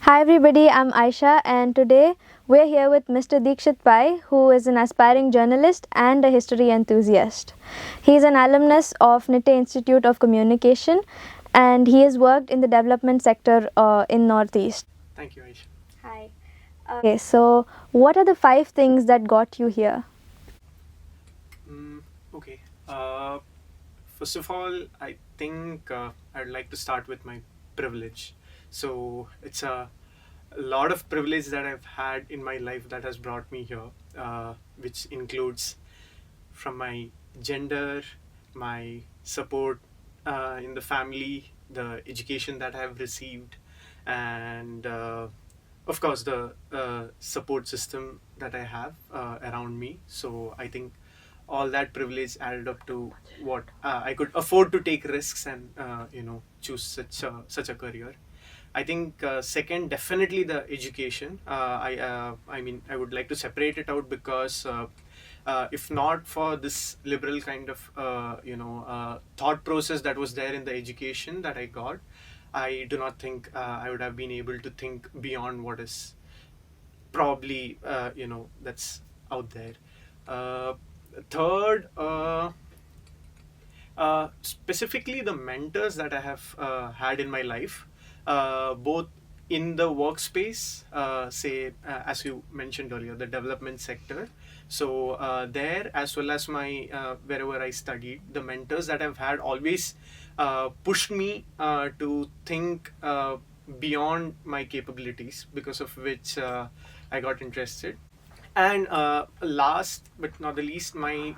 Hi everybody, I'm Aisha and today we're here with Mr. Deekshith Pai, who is an aspiring journalist and a history enthusiast. He is an alumnus of Nitte Institute of Communication and he has worked in the development sector in Northeast. Thank you, Aisha. Hi. Okay, so what are the 5 things that got you here? Okay. First of all, I think I'd like to start with my privilege. So it's a lot of privilege that I've had in my life that has brought me here, which includes from my gender, my support in the family, the education that I've received, and of course the support system that I have around me. So I think all that privilege added up to what I could afford to take risks and choose such a career. I think second, definitely the education. I mean, I would like to separate it out because if not for this liberal kind of thought process that was there in the education that I got, I do not think I would have been able to think beyond what is probably that's out there. Uh, Third, specifically the mentors that I have had in my life, both in the workspace, say, as you mentioned earlier, the development sector. So there, as well as my wherever I studied, the mentors that I've had always pushed me to think beyond my capabilities, because of which I got interested. And last but not the least, my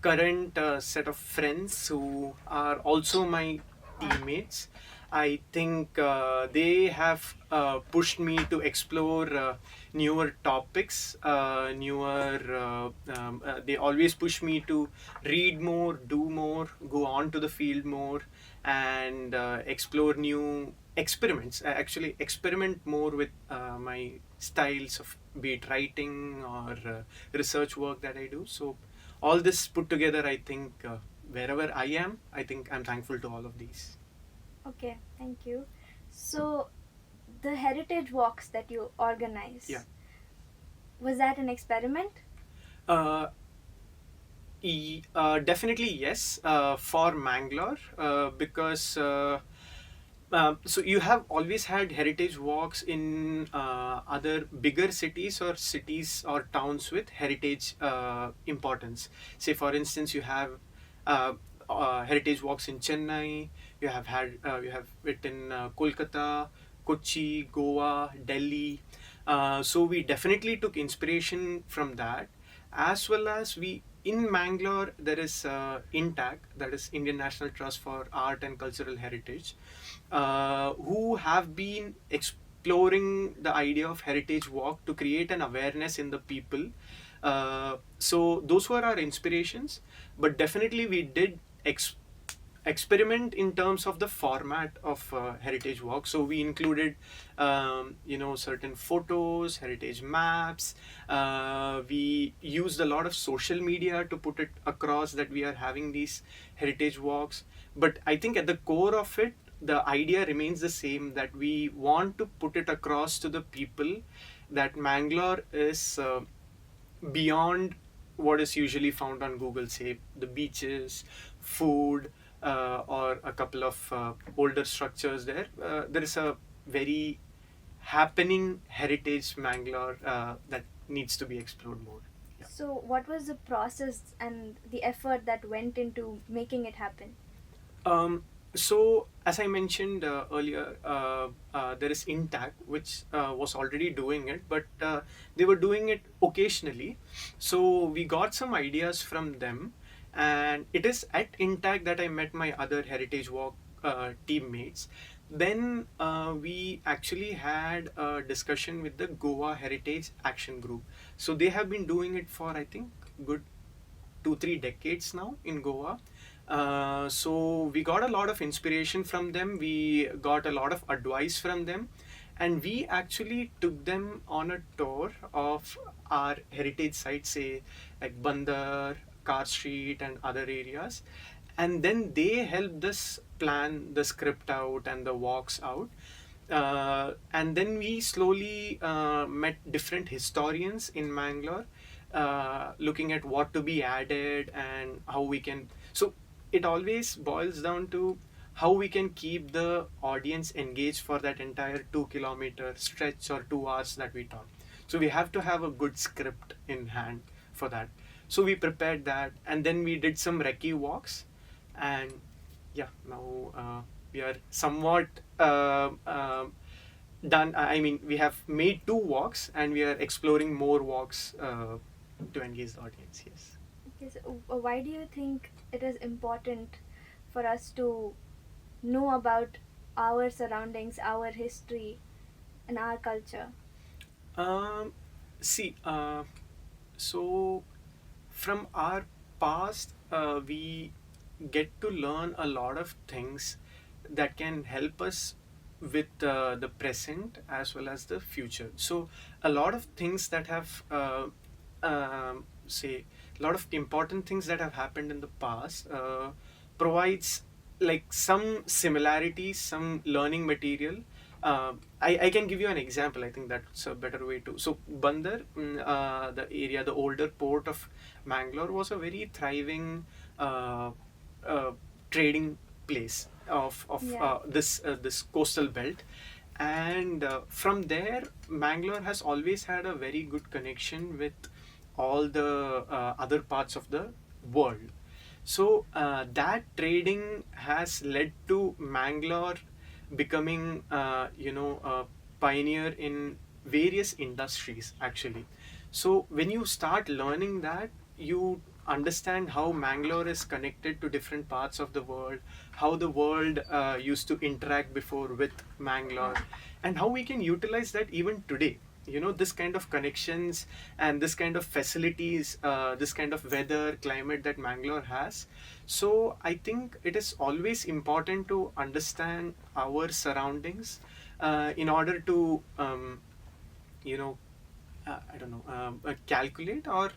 current set of friends who are also my teammates. I think they have pushed me to explore newer topics, they always push me to read more, do more, go on to the field more, and explore new experiments. Actually, experiment more with my styles of, be it writing or research work that I do. So all this put together, I think wherever I am, I think I'm thankful to all of these. Okay, thank you. So the heritage walks that you organize, Yeah. was that an experiment? Uh, Definitely yes, for Mangalore, because so you have always had heritage walks in other bigger cities or cities or towns with heritage importance. Say, for instance, you have uh, heritage walks in Chennai. You have it in Kolkata, Kochi, Goa, Delhi. So we definitely took inspiration from that, as well as we in Mangalore there is INTAC, that is Indian National Trust for Art and Cultural Heritage, who have been exploring the idea of heritage walk to create an awareness in the people. So those were our inspirations, but definitely we did experiment in terms of the format of heritage walk. So we included certain photos, heritage maps. We used a lot of social media to put it across that we are having these heritage walks. But I think at the core of it, the idea remains the same, that we want to put it across to the people that Mangalore is beyond what is usually found on Google, say the beaches, food, or a couple of older structures there. There is a very happening heritage Mangalore that needs to be explored more. Yeah. So, what was the process and the effort that went into making it happen? So, as I mentioned earlier, there is Intact, which was already doing it, but they were doing it occasionally. So, we got some ideas from them, and it is at Intact that I met my other Heritage Walk teammates. Then we actually had a discussion with the Goa Heritage Action Group. So, they have been doing it for, I think, good 2-3 decades now in Goa. So we got a lot of inspiration from them. We got a lot of advice from them, and we actually took them on a tour of our heritage sites, say like Bandar, Car Street, and other areas. And then they helped us plan the script out and the walks out. And then we slowly met different historians in Mangalore, looking at what to be added and how we can. So it always boils down to how we can keep the audience engaged for that entire 2 kilometer stretch or 2 hours that we talk. So we have to have a good script in hand for that. So we prepared that, and then we did some recce walks, and yeah, now we are somewhat done. I mean, we have made 2 walks, and we are exploring more walks to engage the audience. Yes. Okay, so why do you think it is important for us to know about our surroundings, our history, and our culture? Um, See, so from our past, we get to learn a lot of things that can help us with the present as well as the future. So a lot of things that have say a lot of important things that have happened in the past provides like some similarities, some learning material. I can give you an example. I think that's a better way to. So Bandar, the area, the older port of Mangalore, was a very thriving uh, uh, trading place of Yeah. this coastal belt, and from there, Mangalore has always had a very good connection with all the other parts of the world. So that trading has led to Mangalore becoming, a pioneer in various industries actually. So when you start learning that, you understand how Mangalore is connected to different parts of the world, how the world used to interact before with Mangalore, and how we can utilize that even today. This kind of connections and this kind of facilities, this kind of weather, climate that Mangalore has. So I think it is always important to understand our surroundings in order to, you know, I don't know, calculate or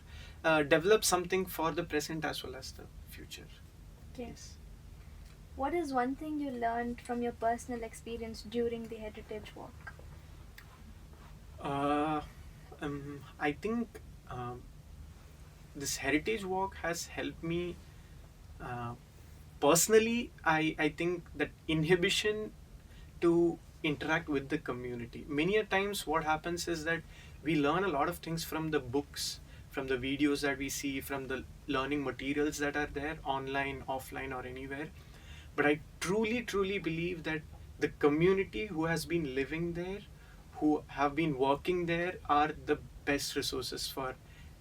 develop something for the present as well as the future. Okay. Yes. What is one thing you learned from your personal experience during the heritage walk? Uh, I think this heritage walk has helped me uh, personally. I think that inhibition to interact with the community. Many a times, what happens is that we learn a lot of things from the books, from the videos that we see, from the learning materials that are there online, offline, or anywhere. But I truly believe that the community who has been living there, who have been working there, are the best resources for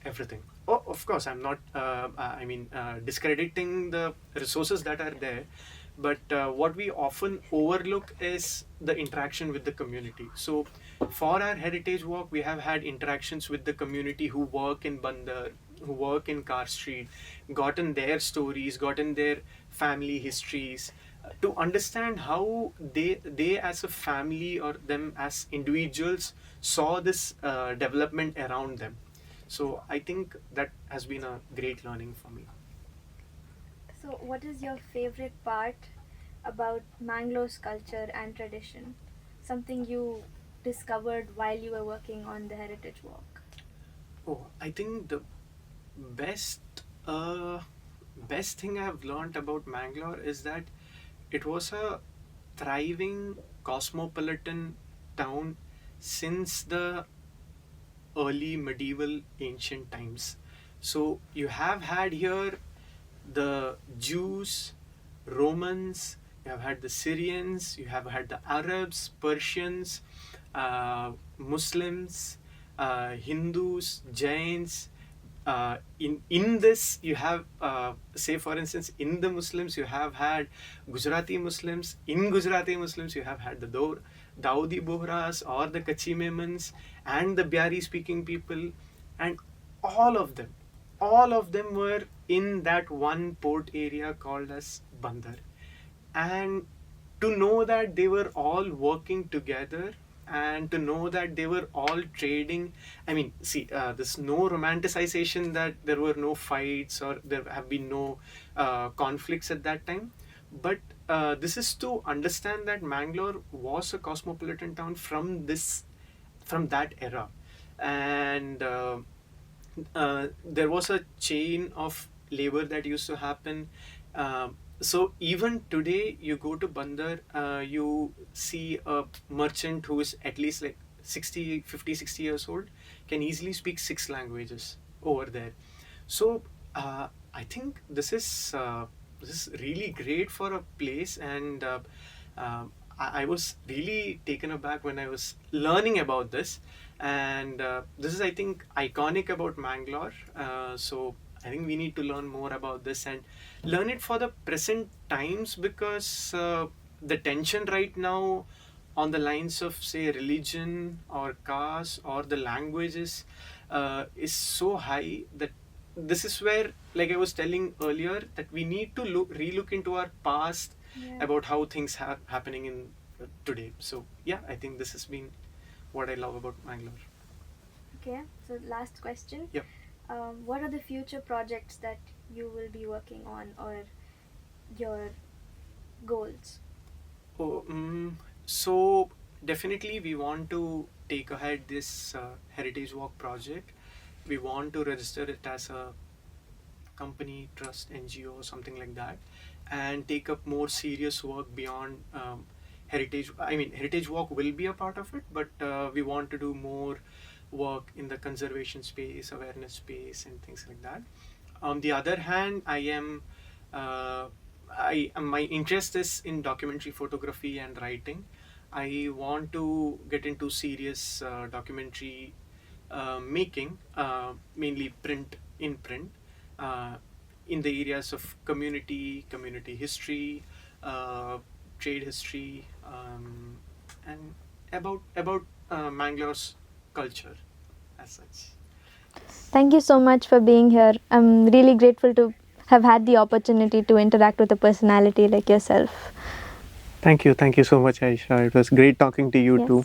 everything. Oh, of course, I'm not, discrediting the resources that are there, but what we often overlook is the interaction with the community. So, for our heritage walk, we have had interactions with the community who work in Bandar, who work in Car Street, gotten their stories, gotten their family histories, to understand how they as a family or them as individuals saw this development around them. So I think that has been a great learning for me. So, what is your favorite part about Mangalore's culture and tradition? Something you discovered while you were working on the heritage walk? Oh, I think the best uh, best thing I've learned about Mangalore is that it was a thriving cosmopolitan town since the early medieval ancient times. So you have had here the Jews, Romans, you have had the Syrians, you have had the Arabs, Persians, Muslims, Hindus, Jains. In this, you have, say for instance, in the Muslims, you have had Gujarati Muslims. In Gujarati Muslims, you have had the Daudi Bohras or the Kachi Memons and the Biari speaking people, and all of them, all of them were in that one port area called as Bandar. And to know that they were all working together, and to know that they were all trading. I mean, see, there's no romanticization that there were no fights or there have been no conflicts at that time, but this is to understand that Mangalore was a cosmopolitan town from that era, and there was a chain of labor that used to happen. So even today, you go to Bandar, you see a merchant who is at least like 50, 60 years old, can easily speak 6 languages over there. So I think this is really great for a place, and I was really taken aback when I was learning about this, and this is, I think, iconic about Mangalore. So I think we need to learn more about this and learn it for the present times, because the tension right now on the lines of, say, religion or caste or the languages is so high that this is where, like I was telling earlier, that we need to relook into our past about how things are happening in today. So yeah, I think this has been what I love about Mangalore. Okay, so last question. Yep. What are the future projects that you will be working on, or your goals? So definitely we want to take ahead this Heritage Walk project. We want to register it as a company, trust, NGO, or something like that, and take up more serious work beyond heritage. I mean, Heritage Walk will be a part of it, but we want to do more work in the conservation space, awareness space, and things like that. On the other hand, my interest is in documentary photography and writing. I want to get into serious documentary making, mainly in print, in the areas of community history, trade history, and about Mangalore's culture as such. Thank you so much for being here. I'm really grateful to have had the opportunity to interact with a personality like yourself. Thank you so much, Aisha. It was great talking to you Yes. too.